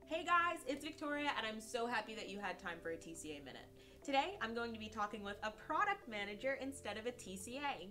Hey guys, it's Victoria and I'm so happy that you had time for a TCA Minute. Today, I'm going to be talking with a product manager instead of a TCA.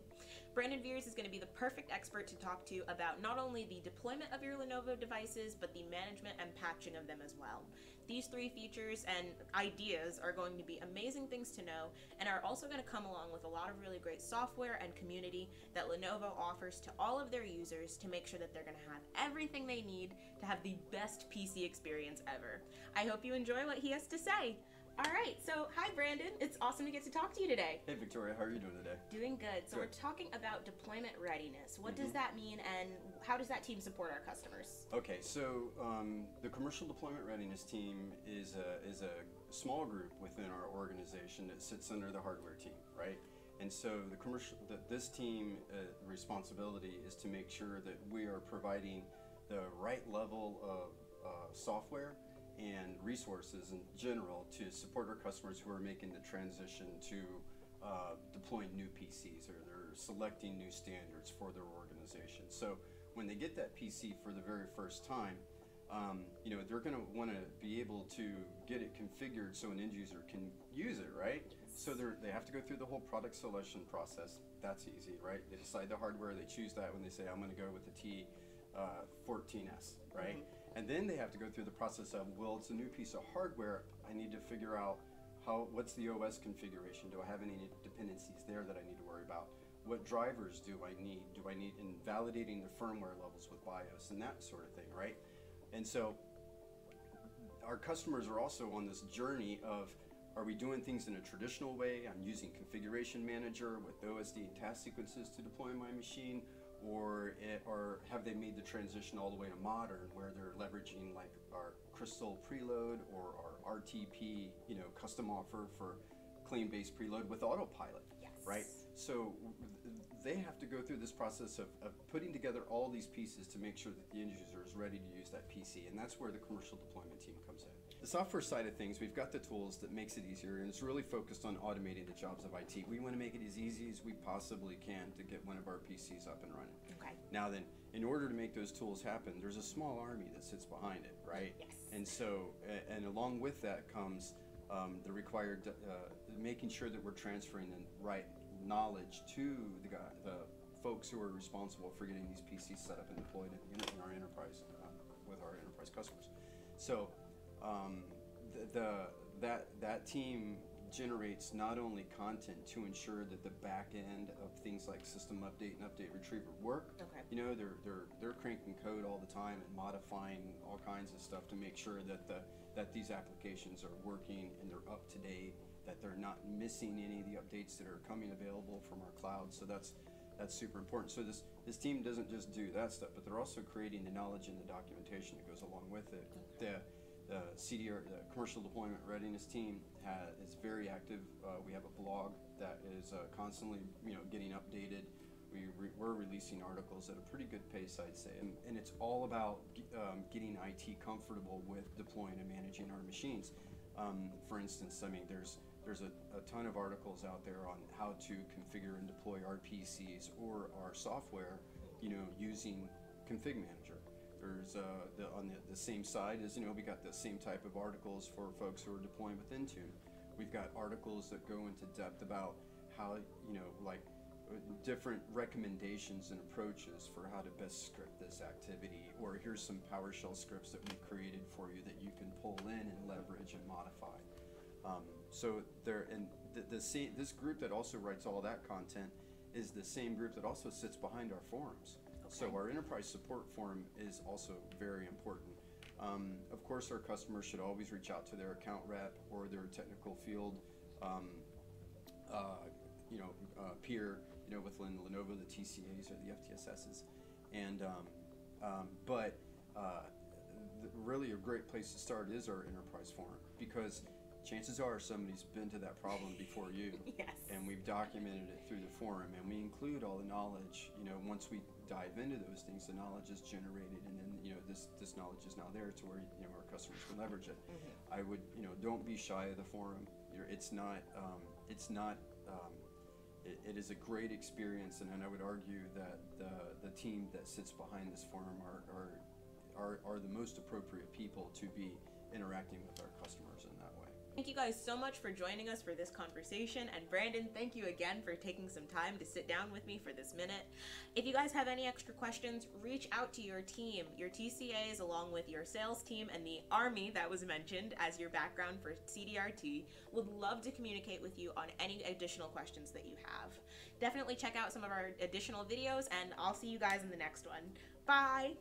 Brandon Vires is going to be the perfect expert to talk to about not only the deployment of your Lenovo devices, but the management and patching of them as well. These three features and ideas are going to be amazing things to know and are also going to come along with a lot of really great software and community that Lenovo offers to all of their users to make sure that they're going to have everything they need to have the best PC experience ever. I hope you enjoy what he has to say. All right, so hi Brandon, it's awesome to get to talk to you today. Hey Victoria, how are you doing today? Doing good. So Good. we're talking about deployment readiness. What does that mean and how does that team support our customers? Okay, so the Commercial Deployment Readiness Team is a small group within our organization that sits under the hardware team, right? And so this team responsibility is to make sure that we are providing the right level of software and resources in general to support our customers who are making the transition to deploying new PCs, or they're selecting new standards for their organization. So when they get that PC for the very first time, they're going to want to be able to get it configured so an end user can use it, right? Yes. So they have to go through the whole product selection process. That's easy, right? They decide the hardware, they choose that when they say, I'm going to go with the T14S, right? And then they have to go through the process of, well, it's a new piece of hardware. I need to figure out what's the OS configuration? Do I have any dependencies there that I need to worry about? What drivers do I need? Do I need in validating the firmware levels with BIOS and that sort of thing, right? And so our customers are also on this journey of, are we doing things in a traditional way? I'm using Configuration Manager with OSD and task sequences to deploy my machine, or have they made the transition all the way to modern, where they're leveraging like our Crystal preload or our RTP, custom offer for claim-based preload with autopilot, Yes. right? So they have to go through this process of putting together all these pieces to make sure that the end user is ready to use that PC, and that's where the commercial deployment team comes in. The software side of things, we've got the tools that makes it easier, and it's really focused on automating the jobs of IT. We want to make it as easy as we possibly can to get one of our PCs up and running. Okay. Now then, in order to make those tools happen, there's a small army that sits behind it, right? Yes. And so, and along with that comes the required making sure that we're transferring the right knowledge to the folks who are responsible for getting these PCs set up and deployed in our enterprise with our enterprise customers. So that team generates not only content to ensure that the back end of things like system update and update retriever work. Okay. They're cranking code all the time and modifying all kinds of stuff to make sure that these applications are working and they're up to date, that they're not missing any of the updates that are coming available from our cloud. So that's super important. So this team doesn't just do that stuff, but they're also creating the knowledge and the documentation that goes along with it. Okay. The CDR, the Commercial Deployment Readiness Team, is very active. We have a blog that is constantly, getting updated. We're releasing articles at a pretty good pace, I'd say, and it's all about getting IT comfortable with deploying and managing our machines. For instance, there's a ton of articles out there on how to configure and deploy our PCs or our software, using Config Manager. There's on the same side as, we got the same type of articles for folks who are deploying with Intune. We've got articles that go into depth about how, different recommendations and approaches for how to best script this activity, or here's some PowerShell scripts that we've created for you that you can pull in and leverage and modify. So this group that also writes all that content is the same group that also sits behind our forums. Okay. So our enterprise support forum is also very important. Of course, our customers should always reach out to their account rep or their technical field peer, with Lenovo, the TCAs or the FTSSs, and really a great place to start is our enterprise forum, because chances are somebody's been to that problem before you. Yes. And we've documented it through the forum, and we include all the knowledge. Once we dive into those things, the knowledge is generated, and then this knowledge is now there to where our customers can leverage it. I would don't be shy of the forum. It is a great experience, and I would argue that the team that sits behind this forum are the most appropriate people to be interacting with our customers in that way. Thank you guys so much for joining us for this conversation, and Brandon, thank you again for taking some time to sit down with me for this minute. If you guys have any extra questions, reach out to your team, your TCAs, along with your sales team and the Army that was mentioned as your background for CDRT. Would love to communicate with you on any additional questions that you have. Definitely check out some of our additional videos, and I'll see you guys in the next one. Bye!